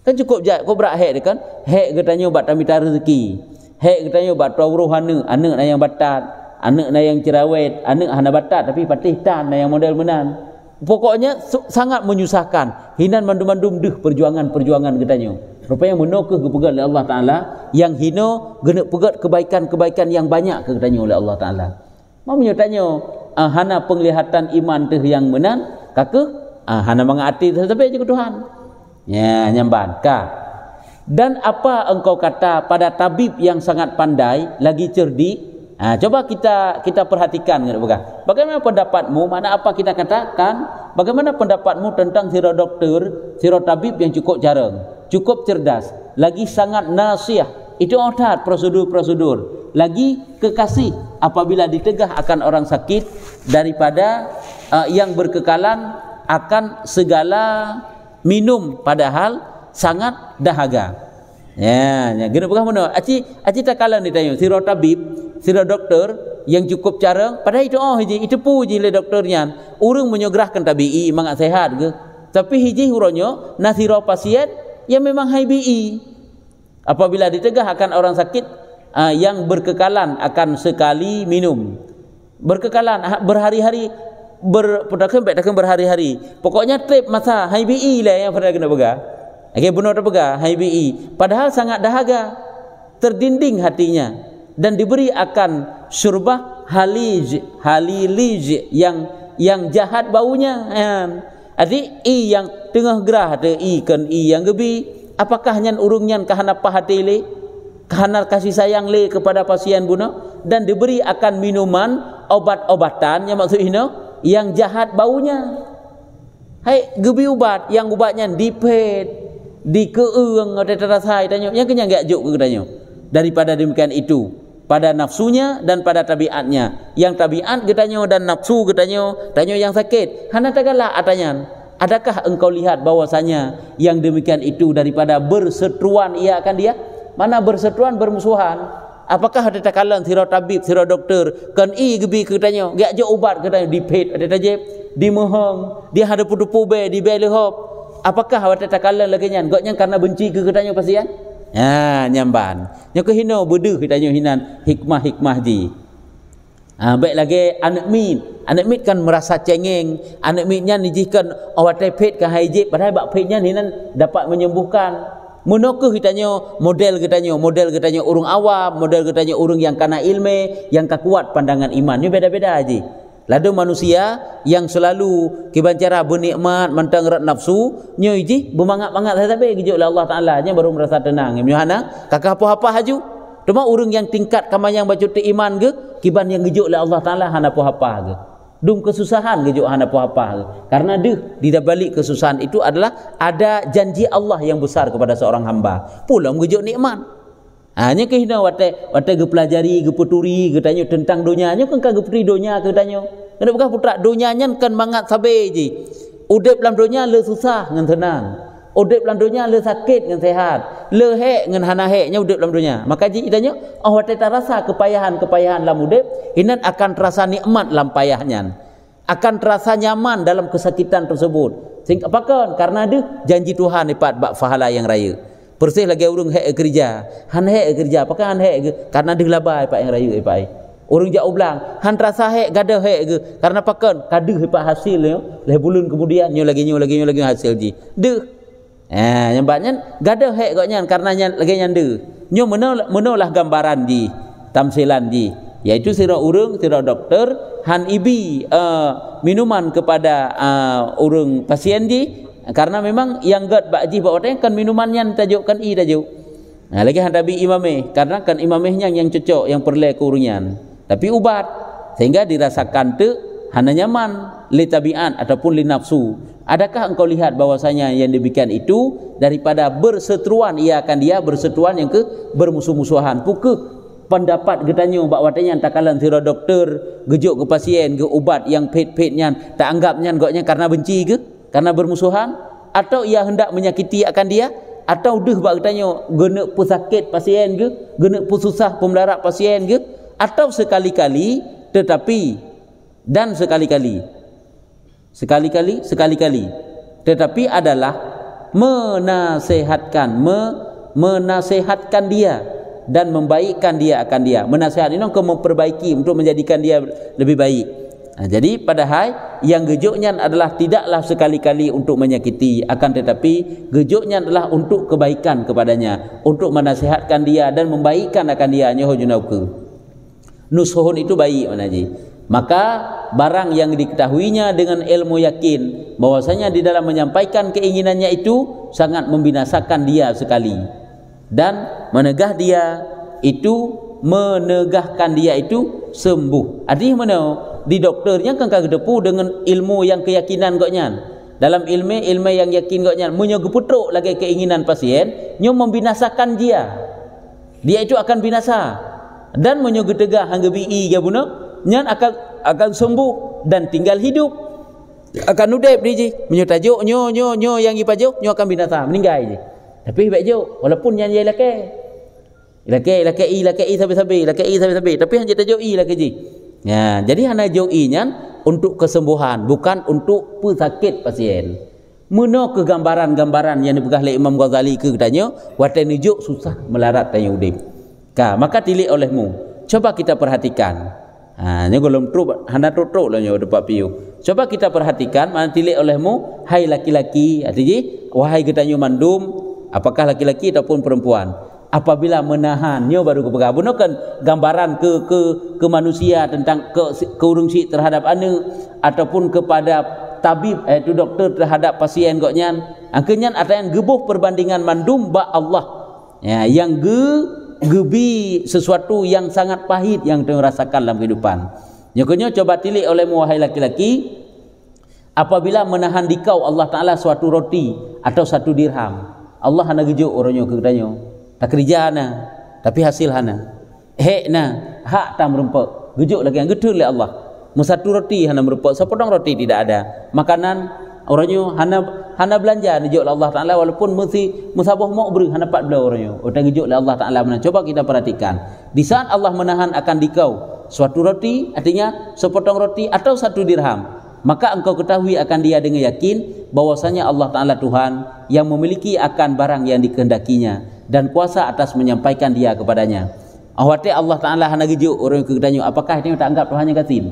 [SPEAKER 1] kan cukup kau berak hek kan hek getanyo bat tamita rezeki hek getanyo bat tawruh anak na yang batat anak na yang cerawet anak hana batat tapi patih tan na yang model menan pokoknya sangat menyusahkan hinan mandum-mandum deh perjuangan getanyo rupanya menokeh kepegat oleh Allah Ta'ala yang hino genek pegat kebaikan-kebaikan yang banyak ke getanyo oleh Allah Ta'ala mau menyotanyo hana penglihatan iman teh yang menan kakeh hana mengati tetapi aja ke Tuhan nyamban dan apa engkau kata pada tabib yang sangat pandai lagi cerdik coba kita perhatikan bagaimana pendapatmu mana apa kita katakan bagaimana pendapatmu tentang siro doktor siro tabib yang cukup jarang cukup cerdas lagi sangat nasiah itu otak prosedur lagi kekasih apabila ditegah akan orang sakit daripada yang berkekalan akan segala minum padahal sangat dahaga gini bukan mana aci tak kalah ni tanya siro tabib siro doktor yang cukup carang padahal itu itu puji le doktornya urang menyogerahkan tabi'i mangat sehat ke tapi hiji huronyo nasiro pasien yang memang HBI apabila ditegah akan orang sakit yang berkekalan akan sekali minum berkekalan berhari-hari berhari-hari pokoknya trip masa HBI lah yang pernah kena pegang benar terpegang HBI padahal sangat dahaga terdinding hatinya dan diberi akan syurbah halilij yang jahat baunya adik yang tengah gerah ada kan yang gebi apakah nyan urung nyan kahana pahati le kahana kasih sayang le kepada pasien buno dan diberi akan minuman obat-obatan yang maksud yang jahat baunya gebi ubat yang ubatnya dipet dikeung ada terasai tanya yang kenyang gak juk ke tanya daripada demikian itu pada nafsunya dan pada tabiatnya yang tabiat getanyo dan nafsu getanyo tanyo yang sakit hana tagala atanya adakah engkau lihat bahwasanya yang demikian itu daripada berseteruan ia akan dia mana berseteruan bermusuhan Apakah ada takalan sira tabib, sira doktor, kan gebi ke tanya, gak je ubat ke tanya, dipet ada tajib, di mohong, dia ada putu-putu di belehop. Apakah ada takalan lagi nyan? Gaknya karena benci ke tanya pasien? Ha, nyamban. Nya ke hino bedu ke tanya hinan hikmah-hikmah di. Baik lagi anak mit kan merasa cengeng, anak mitnya nijikan awat pet ke haijib, padahal bak petnya hinan dapat menyembuhkan. Menokeh kitanya model kitanya urung awam, model kitanya urung yang kana ilmu, yang kuat pandangan iman. Ini beda-beda aja. Lado manusia yang selalu kibancara bernikmat mentang rat nafsu, nyo iji bermangat-mangat sampai gijuk oleh Allah Taala nya baru merasa tenang. Nyohana kakak apa-apa haju. Cuma urung yang tingkat kamayang baca te iman ke, kiban yang gijuk oleh Allah Taala hana apa-apa ke. Dung kesusahan gijuk hana apa-apa ke. Karena di balik kesusahan itu adalah ada janji Allah yang besar kepada seorang hamba. Pula gijuk nikmat. Hanya kehina wate ge pelajari ge peturi ge tanyo tentang donyanya kan ge petri donya ke tanyo. Kena bukan putra donyanya kan mangat sabe je. Udip dalam donya le susah ngan tenang. Udip dalam donya le sakit ngan sehat. Le hek ngan hana heknya udip dalam donya. Maka ji tanyo wate terasa kepayahan dalam udip, hinan akan terasa nikmat dalam payahnya. Akan terasa nyaman dalam kesakitan tersebut. Sehingga apakah? Karena ada janji Tuhan ipat bak fahala yang raya. Persih lagi urung hek kerja, han hek kerja, apakah han hek karena dia labai pak yang rayu pak. Urung jauh belang, han terasa hek gada hek ke karena pakan kaduh pak hasil yo, leh bulan kemudian nyo lagi hasil ji. Deh. Yang banyak gada hek koknya karena lagi nyande. Nyo menolah gambaran di tamsilan di, yaitu sira urung, sira dokter han ibi minuman kepada urung pasien di. Karena memang yang gad bakji bawa kan minumannya tajukkan tajuk. Nah, lagi hadapi imameh karena kan imamehnya yang cocok yang perlu kurungan. Tapi ubat sehingga dirasakan tu hana nyaman li tabiat ataupun li nafsu. Adakah engkau lihat bahwasanya yang demikian itu daripada berseteruan ia akan dia berseteruan yang ke bermusuh-musuhan. Puke pendapat getanya bak watanya takalan sira doktor gejuk ke pasien ke ubat yang pet-petnya tak anggapnya goknya karena benci ke? Karena bermusuhan, atau ia hendak menyakiti akan dia, atau deh bak tanya guna pesakit pasien ke, guna pesusah pemelarat pasien ke, atau sekali-kali tetapi adalah menasehatkan dia dan membaikkan dia akan dia. Menasihat ini untuk memperbaiki, untuk menjadikan dia lebih baik. Nah, jadi padahal yang gejoknya adalah tidaklah sekali-kali untuk menyakiti, akan tetapi gejoknya adalah untuk kebaikan kepadanya, untuk menasihatkan dia dan membaikkan akan dia. Nyoho junauke nusuhun itu baik manaji. Maka barang yang diketahuinya dengan ilmu yakin bahwasanya di dalam menyampaikan keinginannya itu sangat membinasakan dia sekali, dan menegahkan dia itu sembuh. Artinya mana? Di dokternya kan kagak depu dengan ilmu yang keyakinan koknya. Dalam ilmu yang yakin koknya, munyo geputruk lagi keinginan pasien, nyo membinasakan dia. Dia itu akan binasa. Dan munyo getegah hangga bi gabuna, nyan akan sembuh dan tinggal hidup. Akan udep dia. Munyo tajuk nyo yang ipajuk, nyo akan binasa, meninggal je. Tapi baik jo, walaupun nyan ye laki sabi-sabi, tapi hanya tajuk i laki ji. Ya, jadi hanya jauhinya untuk kesembuhan, bukan untuk pesakit pasien. Meno ke gambaran-gambaran yang dipegang oleh Imam Ghazali ke katanya, wate nujuk susah melarat tanya udip. Maka tilik olehmu. Coba kita perhatikan. Nya golom truk hana truk lah nyo depak piu. Coba kita perhatikan mana tilik olehmu, hai laki-laki, artinya wahai katanya mandum, apakah laki-laki ataupun perempuan. Apabila menahannya baru kepegang. Bukan gambaran ke manusia tentang keurungsi terhadap anu ataupun kepada tabib itu doktor terhadap pasien koknya. Angkanya ada yang gebuh perbandingan mandum ba Allah. Ya, yang gebi sesuatu yang sangat pahit yang dirasakan dalam kehidupan. Nyokonyo coba tilik olehmu wahai laki-laki, apabila menahan dikau Allah Taala suatu roti atau satu dirham. Allah hana gejuk orangnya ke katanya. Tak kerja na, tapi hasil hana. Hek na, hak tak merempek. Gejuk lagi yang gedul oleh Allah. Satu roti hana merempek, sepotong roti tidak ada. Makanan orangnya hana hana belanja nijok Allah Taala walaupun mesti musabah mau beri hana 14 orangnya. Orang nijok Allah Taala menahan. Coba kita perhatikan. Di saat Allah menahan akan dikau suatu roti, artinya sepotong roti atau 1 dirham, maka engkau ketahui akan dia dengan yakin bahwasanya Allah Taala Tuhan yang memiliki akan barang yang dikehendakinya dan kuasa atas menyampaikan dia kepadanya. Awate Allah Taala hana gejuk orang ke gedanyo, apakah ini tak anggap Tuhannya katin?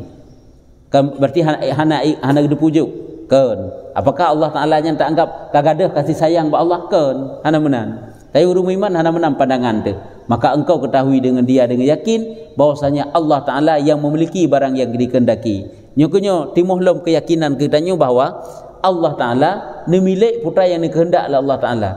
[SPEAKER 1] Berarti hana dipujuk kan? Apakah Allah Taala nya tak anggap kagadah kasih sayang ba Allah kan? Hana menan. Tapi urung iman hana menang pandangan tu. Maka engkau ketahui dengan dia dengan yakin bahwasanya Allah Taala yang memiliki barang yang dikehendaki. Nyokonyo timuh lom keyakinan kita nyo bahawa Allah Taala nemilik putra yang dikehendak oleh Allah Taala.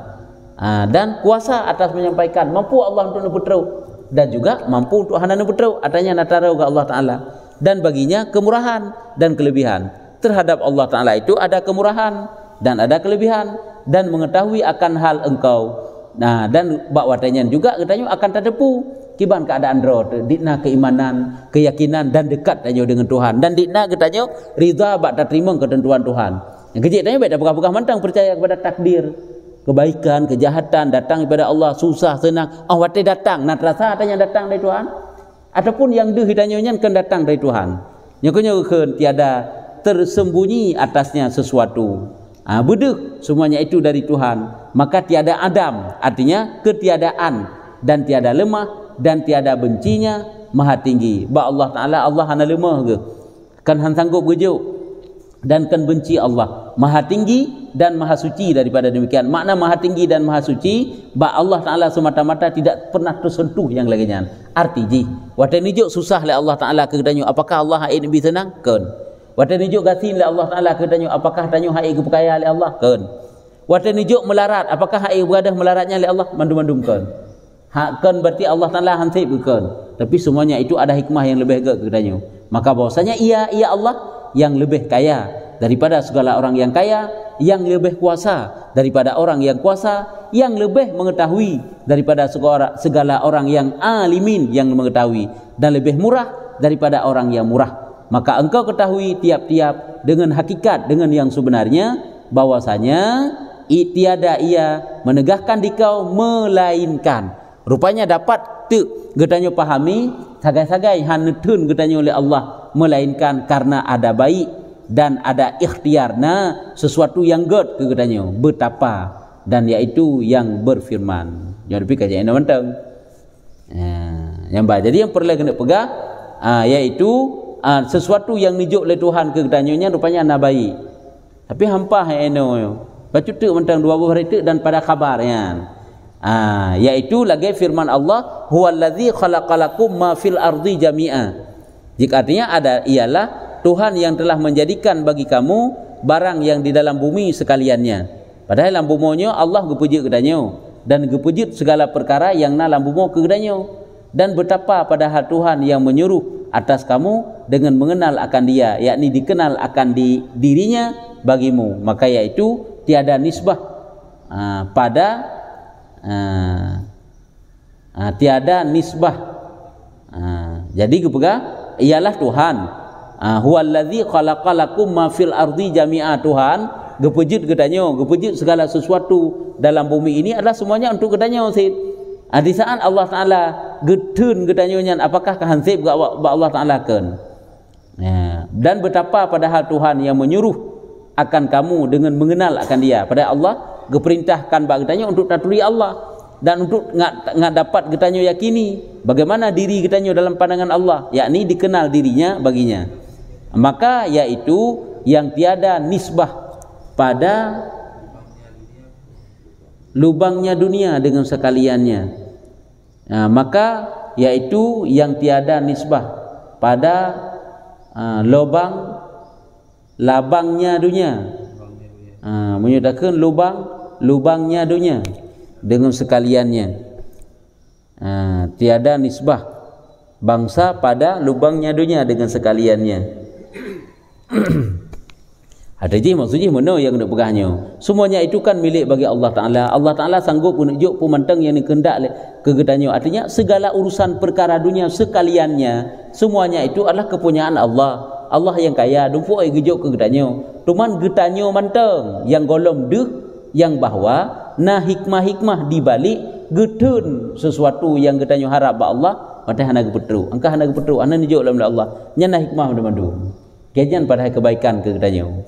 [SPEAKER 1] Dan kuasa atas menyampaikan, mampu Allah untuk neputru dan juga mampu untuk hana neputru, adanya natara ke Allah Taala, dan baginya kemurahan dan kelebihan. Terhadap Allah Taala itu ada kemurahan dan ada kelebihan dan mengetahui akan hal engkau. Nah, dan bakwatanya juga katanya akan terdepu kiban keadaan roh dikna keimanan, keyakinan dan dekat tanya dengan Tuhan, dan dikna katanya ridha bak terima ketentuan Tuhan. Yang kecil tanya baik buka-buka mantang percaya kepada takdir, kebaikan, kejahatan datang daripada Allah, susah senang awate datang, nak rasa tanya datang dari Tuhan, ataupun yang deh hidanyonya kan datang dari Tuhan. Nyokonyo keun tiada tersembunyi atasnya sesuatu. Beduk semuanya itu dari Tuhan. Maka tiada adam, artinya ketiadaan, dan tiada lemah dan tiada bencinya maha tinggi. Ba Allah Taala Allah hana lemah ke? Kan han sanggup gejuk dan kan benci Allah. Maha tinggi dan maha suci daripada demikian. Makna maha tinggi dan maha suci, ba Allah Taala semata-mata tidak pernah tersentuh yang lainnya. Arti ji, wate nijuk susah le Allah Taala ke danyo, apakah Allah haid lebih senang? Kan. Wate nijuk gasin le Allah Taala ke danyo, apakah danyo haid kepekaya le Allah? Kan. Wate nijuk melarat, apakah haid beradah melaratnya le Allah? Mandum-mandum kan. Kan berarti Allah Taala hansib kan. Tapi semuanya itu ada hikmah yang lebih ke danyo. Maka bahwasanya ia Allah yang lebih kaya daripada segala orang yang kaya, yang lebih kuasa daripada orang yang kuasa, yang lebih mengetahui daripada segala orang yang alimin yang mengetahui, dan lebih murah daripada orang yang murah. Maka engkau ketahui tiap-tiap dengan hakikat, dengan yang sebenarnya, bahwasanya tiada ia menegahkan dikau melainkan. Rupanya dapat tu getanyo pahami sagai-sagai hanetun getanyo oleh Allah, melainkan karena ada baik dan ada ikhtiarna sesuatu yang god ke getanyo betapa, dan yaitu yang berfirman. Jangan lupa kajian ini mentang. Yang baik. Jadi yang perlu kena pegang yaitu sesuatu yang nijuk oleh Tuhan ke getanyonya rupanya ana baik. Tapi hampa eno baca tu mentang 2 hari tu dan pada kabarnya. Yaitu lagi firman Allah, huwallazi khalaqalakum ma fil ardi jami'a. Jika artinya ada ialah Tuhan yang telah menjadikan bagi kamu barang yang di dalam bumi sekaliannya. Padahal dalam bumonyo Allah gepujut kedanyo, dan gepujut segala perkara yang dalam bumo ke kedanyo. Dan betapa padahal Tuhan yang menyuruh atas kamu dengan mengenal akan dia, yakni dikenal akan dirinya bagimu. Maka yaitu tiada nisbah tiada nisbah. Jadi kepegang ialah Tuhan. Huwallazi khalaqalakum ma fil ardi jami'a. Tuhan gepujut gedanyo, gepujut segala sesuatu dalam bumi ini adalah semuanya untuk gedanyo. Di saat Allah Taala getun gedanyonya, apakah kehansib ke Allah Taala kan? Dan betapa padahal Tuhan yang menyuruh akan kamu dengan mengenal akan dia. Padahal Allah geperintahkan bak gedanyo untuk taturi Allah, dan untuk nggak dapat getanyo yakini bagaimana diri getanyo dalam pandangan Allah, yakni dikenal dirinya baginya. Maka yaitu yang tiada nisbah pada lubangnya dunia dengan sekaliannya. Maka yaitu yang tiada nisbah pada labangnya dunia, menyatakan lubangnya dunia dengan sekaliannya. Tiada nisbah bangsa pada lubangnya dunia dengan sekaliannya. Ada je maksudnya mana yang nak pegahnya. Semuanya itu kan milik bagi Allah Taala. Allah Taala sanggup menunjuk pemantang yang dikendak ke gedanyo. Artinya segala urusan perkara dunia sekaliannya, semuanya itu adalah kepunyaan Allah. Allah yang kaya dumpu ai gejuk ke getanyo tuman getanyo manteng yang golom deh yang bahwa nah hikmah-hikmah di balik getun sesuatu yang getanyo harap ba Allah padahal hana gepetru angka hana gepetru ana nijuk dalam Allah nya nah hikmah mandu kejan pada kebaikan ke getanyo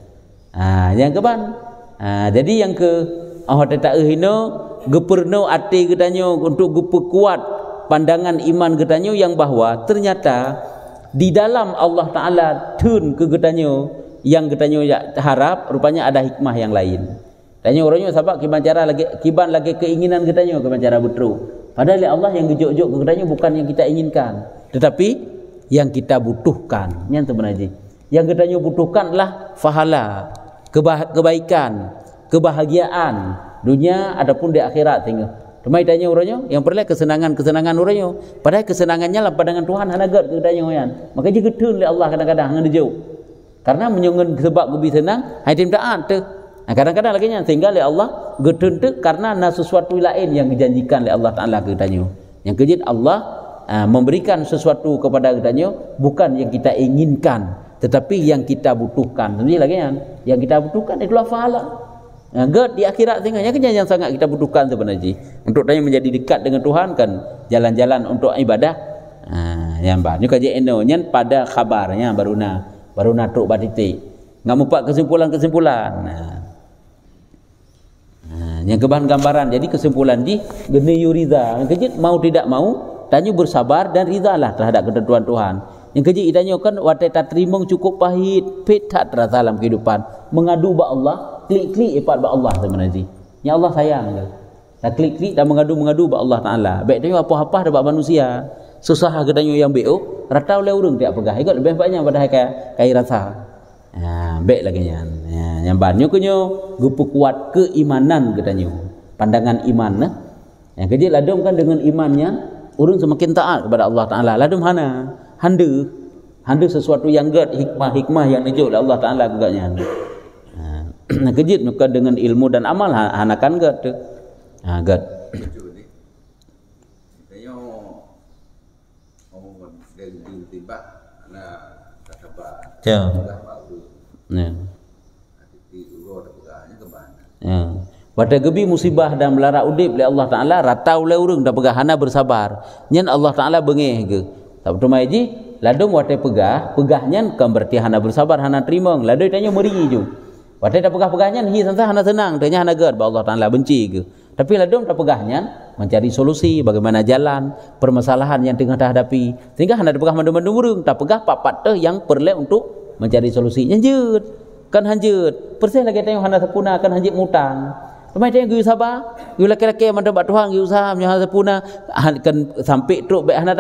[SPEAKER 1] yang keban jadi yang ke awak tak hino geperno ati getanyo untuk geperkuat pandangan iman getanyo yang bahwa ternyata di dalam Allah Ta'ala tun ke getanyo yang getanyo harap rupanya ada hikmah yang lain. Tanya orangnya sebab kiban lagi keinginan getanyo kiban cara betul. Padahal Allah yang gejuk-juk ke getanyo bukan yang kita inginkan, tetapi yang kita butuhkan. Yang sebenarnya yang getanyo butuhkanlah fahala, kebaikan, kebahagiaan dunia adapun di akhirat tinggal. Cuma tanya orangnya yang perlu kesenangan orangnya. Padahal kesenangannya lah pandangan Tuhan hana gad ke tanya orang. Maka dia getun oleh Allah kadang-kadang hang dijauh. Karena menyongen sebab gebi senang, hai tim taat tu. Kadang-kadang lagi nya tinggal oleh Allah getun tu karena ada sesuatu lain yang dijanjikan oleh Allah Taala ke tanya. Yang kejid Allah memberikan sesuatu kepada kita bukan yang kita inginkan, tetapi yang kita butuhkan. Jadi lagi yang kita butuhkan itulah fahala. God di akhirat tinggalnya kan yang sangat kita butuhkan sebenarnya untuk tanya menjadi dekat dengan Tuhan kan jalan-jalan untuk ibadah yang banyak kaji eno nyen pada kabarnya baru truk batitik ngam empat kesimpulan yang kebahan gambaran jadi kesimpulan di geni yuriza kejit mau tidak mau tanya bersabar dan rizalah terhadap ketentuan Tuhan. Yang kejit tanya kan watai tak terima cukup pahit petat rasa dalam kehidupan mengadu ba Allah klik-klik ipat ba Allah sebenarnya. Ya Allah sayang ke. Dah klik-klik dah mengadu ba Allah Taala. Baik tanya apa-apa dapat manusia. Susah ke tanya yang beok, ratau le urang tak pegah. Ikut lebih banyak pada kai rasa. Baik lagi nya. Yang banyak kunyo gupu kuat keimanan katanya. Pandangan iman Yang kejit ladum kan dengan imannya urang semakin taat kepada Allah Taala. Ladum hana handa sesuatu yang gad hikmah yang dijuk oleh Allah Taala agaknya. Kejit muka dengan ilmu dan amal hanakan gad tu. Gad. Pada gebi musibah dan melara udip oleh Allah Taala ratau le urang dah pegah hana bersabar. Nyen Allah Taala bengeh ke. Tak betul mai ji ladung watai pegahnya kan berarti hana bersabar hana terima ladung tanya meri ju watai dah pegahnya hi sansa hana senang tanya hana gad ba Allah Taala benci ke tapi ladung dah pegahnya mencari solusi bagaimana jalan permasalahan yang tengah hadapi sehingga hana pegah mandu-mandu urang tak pegah papat teh yang perlu untuk mencari solusi nyenjeut kan hanjeut persih lagi tanya hana sepuna kan hanjit mutang. Pemain tanya gue sabar, gue laki-laki yang mandap Tuhan, gue usaha menyalah sepuna, kan sampai truk baik hana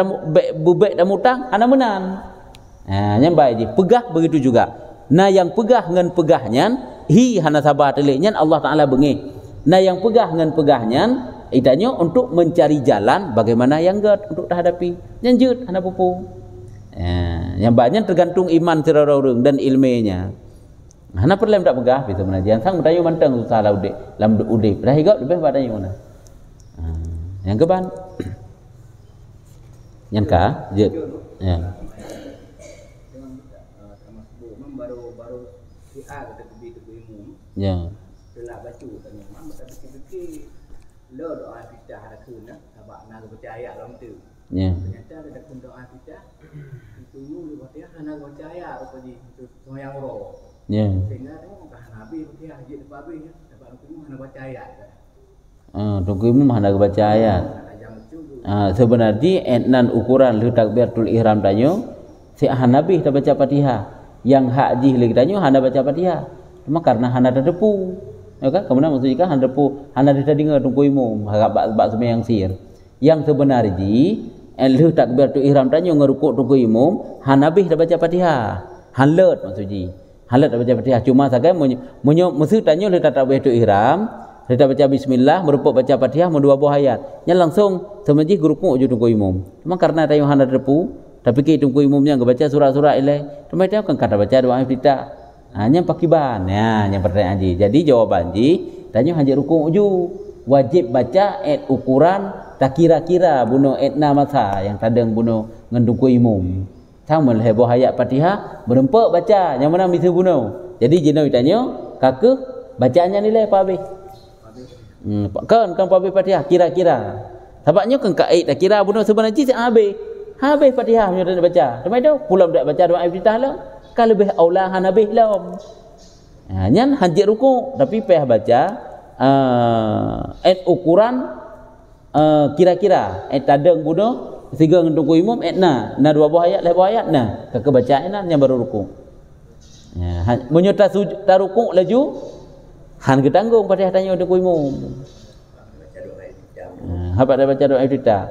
[SPEAKER 1] bubek dan mutang, hana menang. Yang baik je, pegah begitu juga. Nah yang pegah dengan pegahnya, hana sabar teliknya Allah Taala bengih. Nah yang pegah dengan pegahnya, itanya untuk mencari jalan bagaimana yang gad untuk hadapi. Nyanjut hana pupu. Yang banyak tergantung iman sira orang dan ilmunya. Hana perlu tak pegah itu menajian sang bertanya manteng susah lah udip lam udip dah hidup lebih bertanya mana yang keban yang ka je baru si A kata pergi ke ilmu ya telah baca tanya mana tak fikir lo doa kita ada kuna sebab nak percaya dalam tu ya ternyata ada doa kita itu lu baca hana percaya rupanya itu semua yang roh. Ya. Sehingga tengok Nabi dia haji babi dapat hukum mana baca ayat. Hukum mana baca ayat. Sebenarnya etnan ukuran lu takbiratul ihram tanyo si Nabi tak baca Fatihah. Yang haji lagi tanyo hana baca Fatihah. Cuma karena hana terdepu. Ya kan? Kemudian maksudnya kan hana depu, hana dengar tunggu imam harap bab sembahyang sir. Yang sebenarnya lu takbiratul ihram tanyo ngerukuk tunggu imam, Nabi tak baca Fatihah. Halat maksudnya. Halat baca Fatihah cuma saja mesti tanya le tak boleh tu ihram, le baca bismillah merupuk baca Fatihah dua buah ayat. Nya langsung semenji gerupuk je tunggu imam. Cuma karena tayo hana depu, tapi ke tunggu imamnya enggak baca surah-surah ilai. Cuma tayo kan kata baca doa iftitah. Hanya pakiban. Ya, yang pertanyaan ji. Jadi jawaban ji, tanya hanya rukuk ju. Wajib baca ayat ukuran tak kira-kira bunuh etna masa yang tadang bunuh ngendungku imam. Tang melheboh ayat Fatihah berempak baca yang mana mesti bunuh. Jadi jenau tanya, kakak bacaannya nilai apa habis? Kan apa Fatihah kira-kira. Sebabnya kan kait dah kira bunuh sebenarnya habis. Habis Fatihah punya dah baca. Sampai tu pulang dak baca doa iftitah lah. Kan lebih aulahan habis lah. Nyan hajat ruku tapi payah baca ukuran kira-kira tadang bunuh tiga untuk imam na dua buah ayat buah ayat nah kakak baca yang baru ruku. Menyuta ruku laju han ketanggung pada tanya untuk imam. Apa dah baca doa iftitah.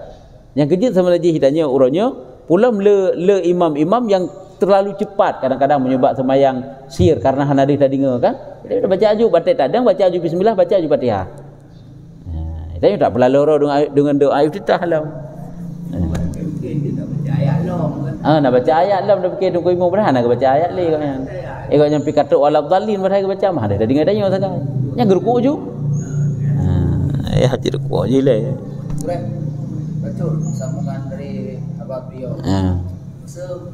[SPEAKER 1] Yang kejut sama lagi hitanya urutnya pulang le imam-imam yang terlalu cepat kadang-kadang menyebab semayang sir karena han ada tadi dengar kan. Dia dah baca aju batai tadang baca aju bismillah baca aju Fatihah. Itu tak pula loro dengan doa iftitah lah. Nak baca ayat lah dah fikir tunggu imam dah nak baca ayat le kau yang. Kau yang pi katuk wala dhalin pada baca mah dah dengar tanya sangat. Yang geruk ju. Hati ruku je le.
[SPEAKER 2] Betul sambungan dari abah beliau.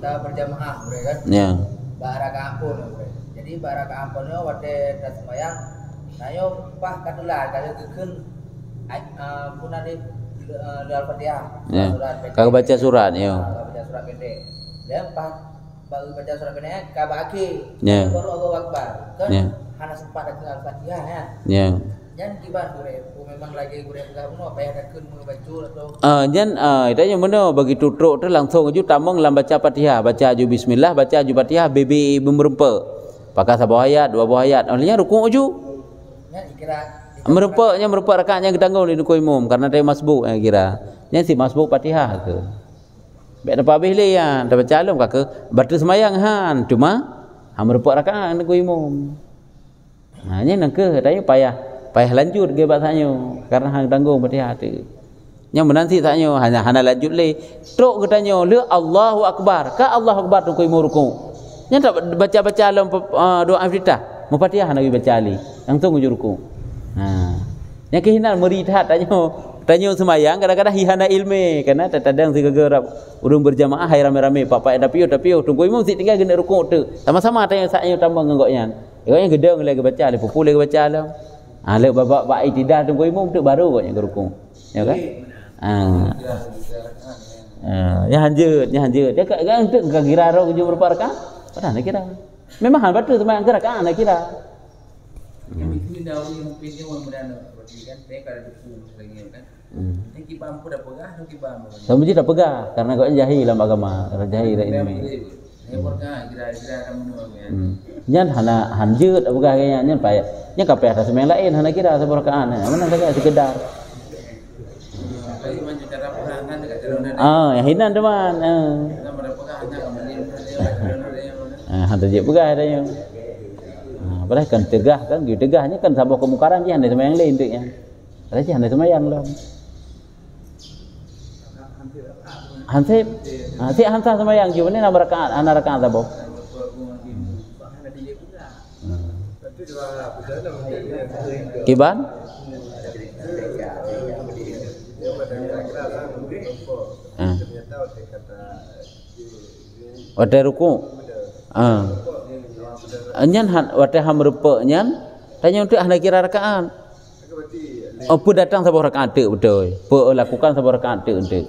[SPEAKER 2] Dah berjamaah kan.
[SPEAKER 1] Ya.
[SPEAKER 2] Baraka ampun. Jadi baraka ampunnya wate dah sembahyang. Nayo pah kadulah kalau kekeun punane Al-Fatihah.
[SPEAKER 1] Ya. Kau baca surat ya.
[SPEAKER 2] Baca surat pendek. Dan pah baru baca surat pendek ka baki.
[SPEAKER 1] Ya.
[SPEAKER 2] Baru Allahu Akbar. Kan hana sempat ke Al-Fatihah ya.
[SPEAKER 1] Ya.
[SPEAKER 2] Jan kibar memang lagi gure pegang apa ya dah keun membaca atau
[SPEAKER 1] jan itanya mana bagi tutruk tu langsung aju tamang lam baca Fatihah baca aju bismillah baca aju Fatihah BB berempa pakai satu ayat dua buah ayat olehnya rukuk aju
[SPEAKER 2] ya dikira
[SPEAKER 1] merempa rakaatnya ketanggung di rukuk umum karena dia masbuk kira nya si masbuk Fatihah ke baik dapat habis le ya dah baca alam kakak batu semayang han cuma merempa rakaat rukuk umum nya nang ke tanya payah lanjut ke bahasanya karena hang tanggung Fatihah tu. Yang menanti tanya hana lanjut le. Tok katanya le Allahu Akbar. Ka Allahu Akbar tu kau ruku. Yang tak baca-baca dalam doa iftitah. Mu Fatihah nak baca ali. Yang tu nguju ruku. Yang kehinan merihat tanya semayang kadang-kadang hihana ilmu karena terkadang segegerap urung berjamaah hai rame-rame papai tapi tunggu imam si tinggal kena ruku tu. Sama-sama tanya saknya tambah ngengoknya. Ngengoknya gedeng lagi baca le pupu lagi baca lah. Le babak baik tidak tunggu imam tu baru katnya gerukung. Ya kan? Ya hanjut. Dia kan tu kira roh jumpa berapa rakaat? Pada nak kira. Memang hal betul sembahyang rakaat nak kira.
[SPEAKER 2] Ini dah yang pinjam orang berarti kan mereka ada buku lagi kan. Ini kibam pun dah pegah atau kibam.
[SPEAKER 1] Sama je dah pegah karena kau jahil dalam agama, jahil dah ini.
[SPEAKER 2] Ini pegah kira-kira kamu kan.
[SPEAKER 1] Nyan hana hanjut pegah kayaknya nyan payah. Nya kapeh atas sembahyang lain hana kira seberapa rakaat. Mana saja sekedar. Yang hinan teman. Hantar je pegah adanya. Padahal kan tegah kan, tegahnya kan sabah kemukaran je handa sembahyang lain tu yang. Ada je handa sembahyang lah. Hansip sembahyang je mana nak rakaat, ana rakaat sabah. Kiban? Wate ruku. Nyan wate ham rupa nyan tanya untuk hana kira rakaat. Apa datang sebuah rakaat tu betul. Apa lakukan sebuah rakaat tu untuk.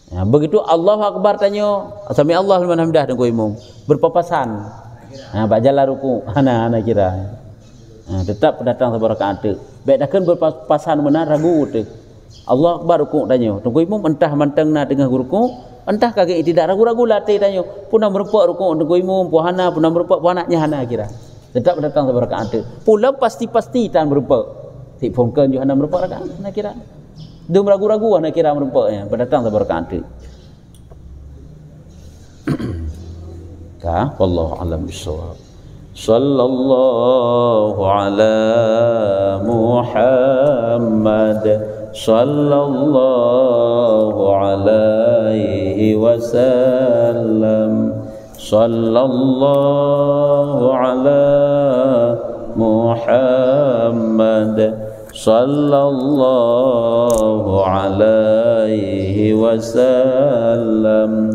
[SPEAKER 1] Begitu Allahu Akbar tanya sami Allah liman hamidah tunggu imam berpapasan. Bak jalan ruku hana kira. Tetap datang sebuah rakaat tu. Baik dah kan berpapasan benar ragu tu. Allah Akbar ruku tanya. Tunggu imam entah mantang na tengah ruku, entah kagak tidak ragu-ragu latih tanya. Punah merupak ruku tunggu imam puhana punah merupak puhananya hana kira. Tetap datang sebuah rakaat tu. Pula pasti tan merupak. Si phongkeun jo hana merupak rakaat hana kira. Dia ragu-ragu hana kira merupaknya berdatang sebuah rakaat tu. Ka wallahu alam bisawab. Sallallahu ala Muhammad sallallahu alaihi wasallam sallallahu ala Muhammad sallallahu alaihi wasallam